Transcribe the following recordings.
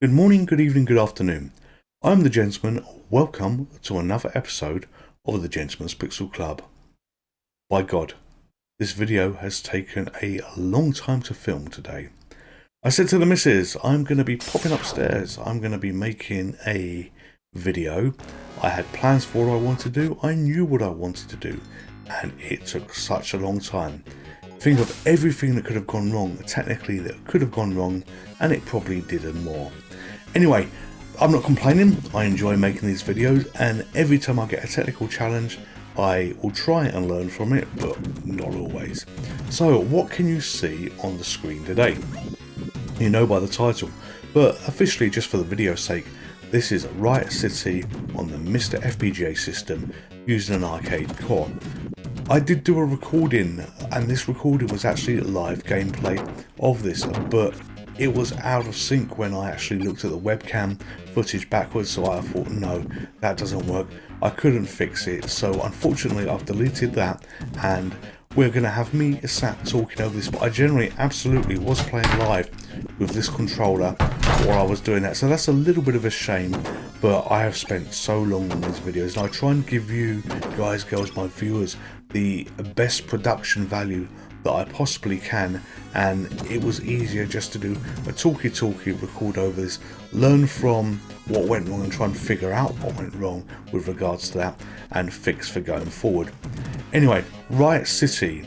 Good morning, good evening, good afternoon. I'm the Gentleman. Welcome to another episode of the Gentleman's Pixel Club. By God, this video has taken a long time to film today. I said to the missus, I'm going to be popping upstairs. I'm going to be making a video. I had plans for what I wanted to do. I knew what I wanted to do. And it took such a long time. Think of everything that could have gone wrong, technically that could have gone wrong, and it probably did and more. Anyway, I'm not complaining. I enjoy making these videos, and every time I get a technical challenge, I will try and learn from it, but not always. So, what can you see on the screen today? You know by the title, but officially, just for the video's sake, this is Riot City on the MiSTer FPGA system using an arcade core. I did do a recording, and this recording was actually live gameplay of this, but it was out of sync when I actually looked at the webcam footage backwards, so I thought, no, that doesn't work. I couldn't fix it, so unfortunately I've deleted that, and we're going to have me sat talking over this, but I generally absolutely was playing live with this controller while I was doing that, so that's a little bit of a shame, but I have spent so long on these videos, and I try and give you guys, girls, my viewers, the best production value that I possibly can, and it was easier just to do a talkie record over this, learn from what went wrong and try and figure out what went wrong with regards to that and fix for going forward. Anyway, Riot City,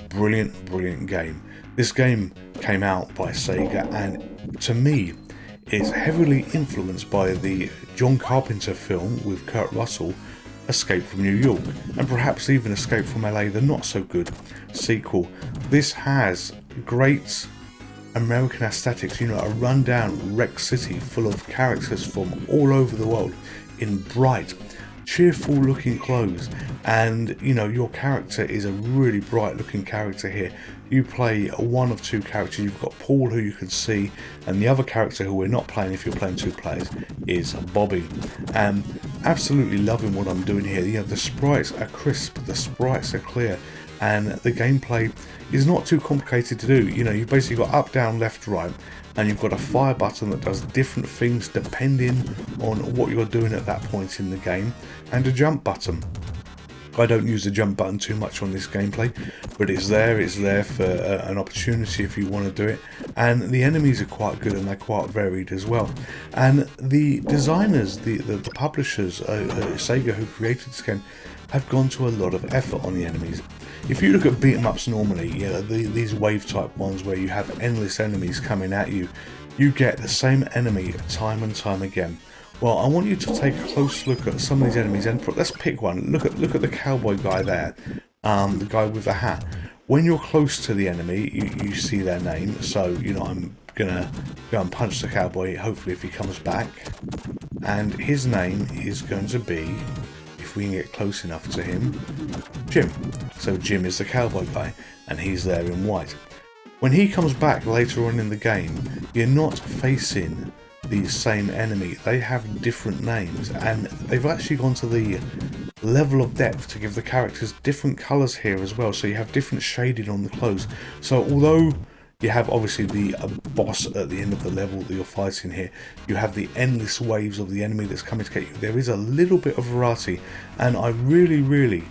brilliant game. This game came out by Sega, and to me is heavily influenced by the John Carpenter film with Kurt Russell, Escape from New York, and perhaps even Escape from LA, the not so good sequel. This has great American aesthetics, you know, a rundown wreck city full of characters from all over the world in bright, cheerful looking clothes, and you know, your character is a really bright looking character here. You play one of two characters. You've got Paul, who you can see, and the other character who we're not playing if you're playing two players is Bobby. And absolutely loving what I'm doing here. You know, the sprites are crisp, the sprites are clear, and the gameplay is not too complicated to do. You know, you've basically got up, down, left, right, and you've got a fire button that does different things depending on what you're doing at that point in the game, and a jump button. I don't use the jump button too much on this gameplay, but it's there for an opportunity if you want to do it, and the enemies are quite good and they're quite varied as well. And the designers, the publishers, Sega, who created this game, have gone to a lot of effort on the enemies. If you look at beat 'em ups normally, you know, these wave type ones where you have endless enemies coming at you, you get the same enemy time and time again. Well, I want you to take a close look at some of these enemies, and let's pick one. Look at the cowboy guy there, the guy with the hat. When you're close to the enemy, you see their name. So you know, I'm gonna go and punch the cowboy. Hopefully, if he comes back, and his name is going to be, if we can get close enough to him, Jim. So Jim is the cowboy guy, and he's there in white. When he comes back later on in the game, you're not facing the same enemy. They have different names, and they've actually gone to the level of depth to give the characters different colours here as well, so you have different shading on the clothes. So although you have obviously the boss at the end of the level that you're fighting here, you have the endless waves of the enemy that's coming to get you. There is a little bit of variety, and I really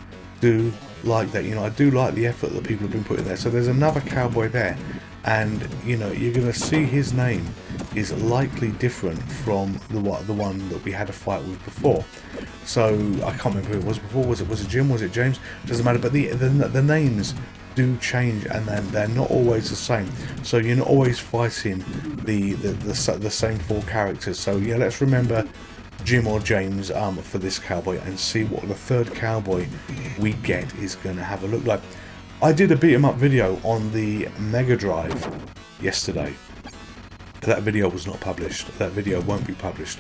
do like that. You know, I do like the effort that people have been putting there. So there's another cowboy there, and you know, you're going to see his name is likely different from the one that we had a fight with before. So I can't remember who it was before. Was it Jim? Was it James? Doesn't matter. But the names do change, and then they're not always the same. So you're not always fighting the same four characters. So yeah, let's remember Jim or James for this cowboy, and see what the third cowboy we get is going to have a look like. I did a beat 'em up video on the Mega Drive yesterday. That video was not published. That video won't be published.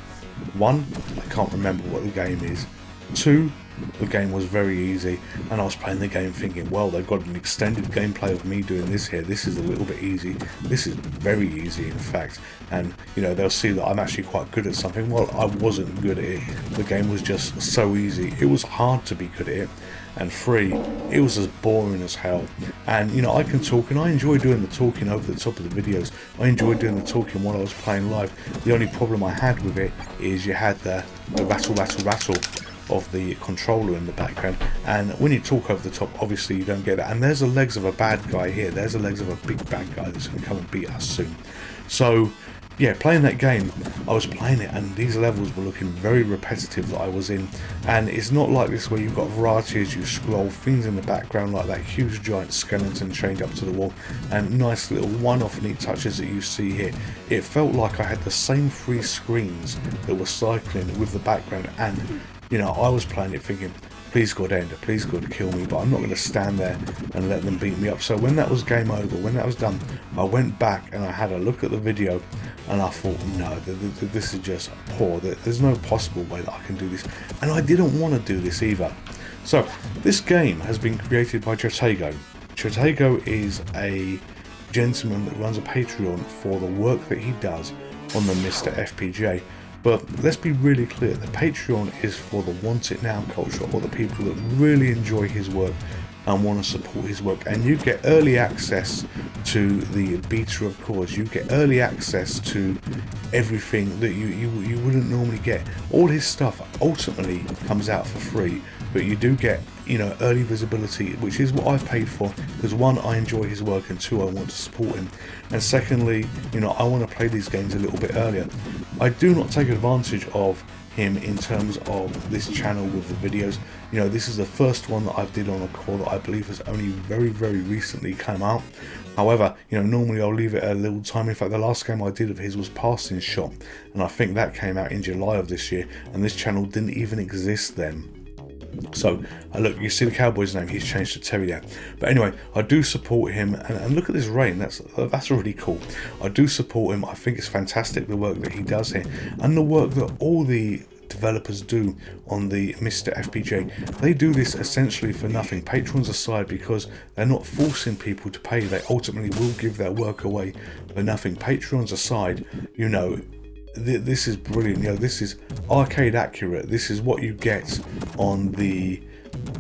One, I can't remember what the game is. Two, the game was very easy, and I was playing the game thinking, well, they've got an extended gameplay of me doing this here. This is a little bit easy. This is very easy, in fact. And, you know, they'll see that I'm actually quite good at something. Well, I wasn't good at it. The game was just so easy. It was hard to be good at it. And 3, it was as boring as hell. And, you know, I can talk, and I enjoy doing the talking over the top of the videos. I enjoyed doing the talking while I was playing live. The only problem I had with it is you had the rattle, rattle, rattle of the controller in the background, and when you talk over the top, obviously you don't get that. And there's the legs of a bad guy here. There's the legs of a big bad guy that's going to come and beat us soon. So yeah, playing that game, I was playing it, and these levels were looking very repetitive that I was in. And it's not like this where you've got variety as you scroll, things in the background like that huge giant skeleton chained up to the wall, and nice little one-off neat touches that you see here. It felt like I had the same 3 screens that were cycling with the background, and you know, I was playing it thinking, please God end, please God kill me, but I'm not going to stand there and let them beat me up. So when that was game over, when that was done, I went back and I had a look at the video, and I thought, no, this is just poor. There's no possible way that I can do this, and I didn't want to do this either. So this game has been created by Jotego. Jotego is a gentleman that runs a Patreon for the work that he does on the MiSTer FPGA. But let's be really clear, the Patreon is for the want it now culture, or the people that really enjoy his work and want to support his work. And you get early access to the beta, of course. You get early access to everything that you wouldn't normally get. All his stuff ultimately comes out for free, but you do get, you know, early visibility, which is what I've paid for, because 1, I enjoy his work, and 2, I want to support him, and secondly, you know, I want to play these games a little bit earlier. I do not take advantage of him in terms of this channel with the videos. You know, this is the first one that I've did on a core that I believe has only very recently come out. However, you know, normally I'll leave it a little time. In fact, the last game I did of his was Passing Shot, and I think that came out in July of this year, and this channel didn't even exist then. So look, you see the cowboy's name, he's changed to Terry there. But anyway, I do support him, and look at this rain, that's really cool. I do support him. I think it's fantastic the work that he does here, and the work that all the developers do on the MiSTer FPGA. They do this essentially for nothing, patrons aside, because they're not forcing people to pay. They ultimately will give their work away for nothing. Patrons aside, you know, this is brilliant. You know, this is arcade accurate. This is what you get on the,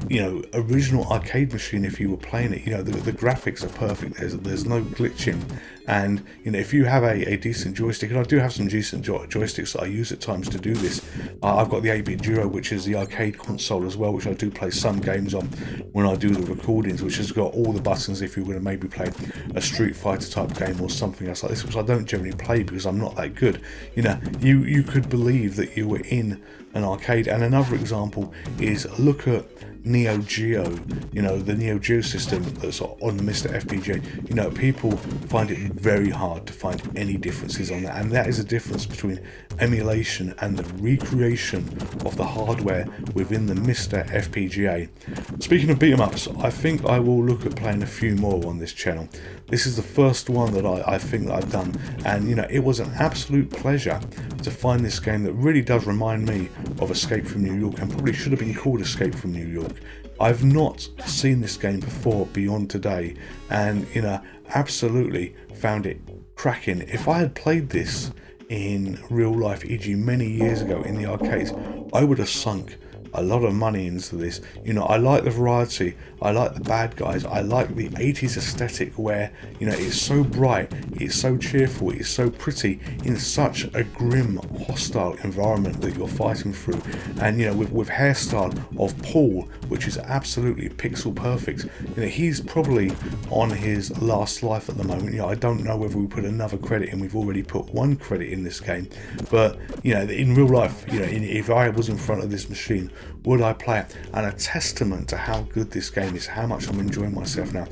you know, original arcade machine if you were playing it. You know, the graphics are perfect. There's no glitching, and you know, if you have a decent joystick, and I do have some decent joysticks that I use at times to do this. I've got the 8-bit Duo, which is the arcade console as well, which I do play some games on when I do the recordings, which has got all the buttons if you're going to maybe play a Street Fighter type game or something else like this, which I don't generally play because I'm not that good. You know, you could believe that you were in an arcade. And another example is, look at Neo Geo, you know, the Neo Geo system that's on the MiSTer FPGA. You know, people find it very hard to find any differences on that, and that is a difference between emulation and the recreation of the hardware within the MiSTer FPGA. Speaking of beat 'em ups, I think I will look at playing a few more on this channel. This is the first one that I think that I've done, and you know, it was an absolute pleasure to find this game that really does remind me of Escape from New York, and probably should have been called Escape from New York. I've not seen this game before beyond today, and you know, absolutely found it cracking. If I had played this in real life, e.g. many years ago in the arcades, I would have sunk a lot of money into this. You know, I like the variety, I like the bad guys, I like the 80s aesthetic where, you know, it's so bright, it's so cheerful, it's so pretty in such a grim, hostile environment that you're fighting through. And you know, with hairstyle of Paul, which is absolutely pixel perfect. You know, he's probably on his last life at the moment. You know, I don't know whether we put another credit in. We've already put one credit in this game, but you know, in real life, you know, if I was in front of this machine, would I play it? And a testament to how good this game is, how much I'm enjoying myself now.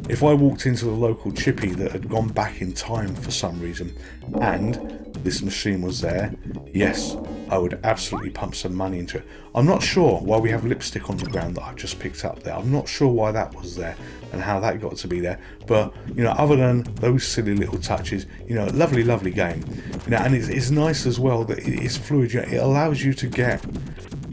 If I walked into the local chippy that had gone back in time for some reason, and this machine was there, yes, I would absolutely pump some money into it. I'm not sure why we have lipstick on the ground that I've just picked up there. I'm not sure why that was there and how that got to be there. But, you know, other than those silly little touches, you know, lovely game. You know, and it's nice as well that it's fluid. You know, it allows you to get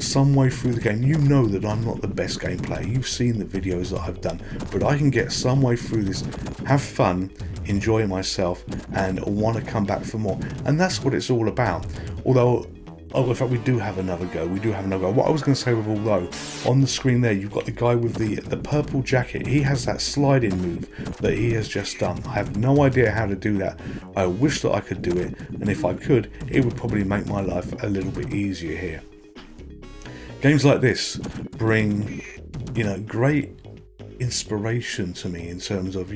some way through the game. You know that I'm not the best game player. You've seen the videos that I've done, but I can get some way through this, have fun, enjoy myself, and want to come back for more. And that's what it's all about. Although, oh, in fact, we do have another go. What I was going to say with although, on the screen there, you've got the guy with the purple jacket. He has that sliding move that he has just done. I have no idea how to do that. I wish that I could do it, and if I could, it would probably make my life a little bit easier here. Games like this bring, great inspiration to me in terms of,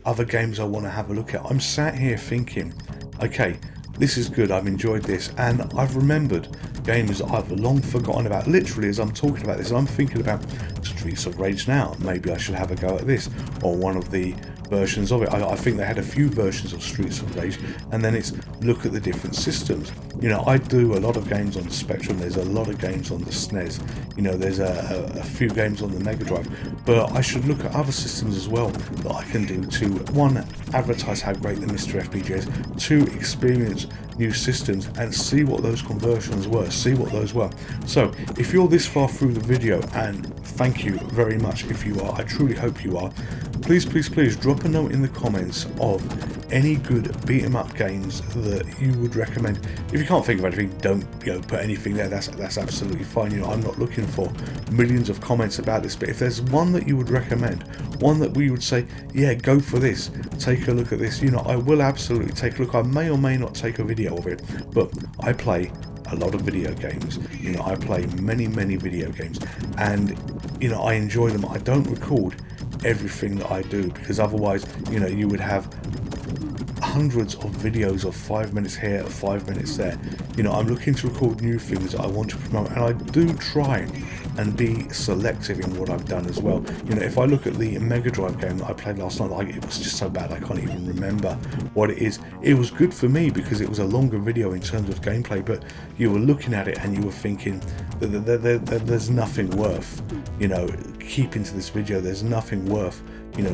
other games I want to have a look at. I'm sat here thinking, okay, this is good, I've enjoyed this, and I've remembered games that I've long forgotten about. Literally, as I'm talking about this, I'm thinking about Streets of Rage now. Maybe I should have a go at this, or one of the versions of it. I think they had a few versions of Streets of Rage, and then it's look at the different systems. I do a lot of games on the Spectrum, there's a lot of games on the SNES, there's a few games on the Mega Drive, but I should look at other systems as well that I can do to, one, advertise how great the MiSTer FPGA is, two, experience new systems and see what those conversions were, see what those were. So if you're this far through the video, and thank you very much if you are, I truly hope you are, please drop a note in the comments of any good beat 'em up games that you would recommend. If you can't think of anything, don't put anything there. That's absolutely fine. I'm not looking for millions of comments about this, but if there's one that you would recommend, one that we would say, yeah, go for this, take a look at this, I will absolutely take a look. I may or may not take a video of it, but I play a lot of video games. I play many video games, and I enjoy them. I don't record everything that I do, because otherwise you would have hundreds of videos of 5 minutes here, 5 minutes there. I'm looking to record new things that I want to promote, and I do try and be selective in what I've done as well. If I look at the Mega Drive game that I played last night, it was just so bad I can't even remember what it is. It was good for me because it was a longer video in terms of gameplay, but you were looking at it and you were thinking that there's nothing worth keeping to this video. There's nothing worth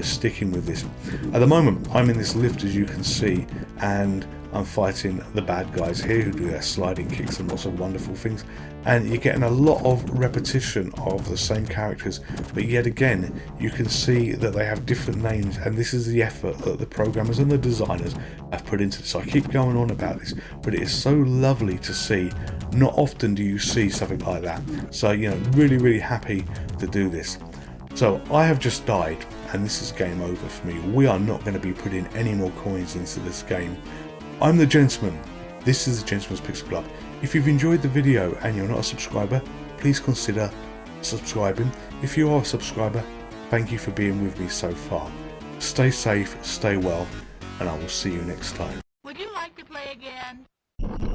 sticking with this. At the moment, I'm in this lift, as you can see, and I'm fighting the bad guys here who do their sliding kicks and lots of wonderful things, and you're getting a lot of repetition of the same characters, but yet again you can see that they have different names, and this is the effort that the programmers and the designers have put into this. I keep going on about this, but it is so lovely to see. Not often do you see something like that, so really happy to do this. So I have just died, and this is game over for me. We are not going to be putting any more coins into this game. I'm the Gentleman. This is the Gentleman's Pixel Club. If you've enjoyed the video and you're not a subscriber, please consider subscribing. If you are a subscriber, thank you for being with me so far. Stay safe, stay well, and I will see you next time. Would you like to play again?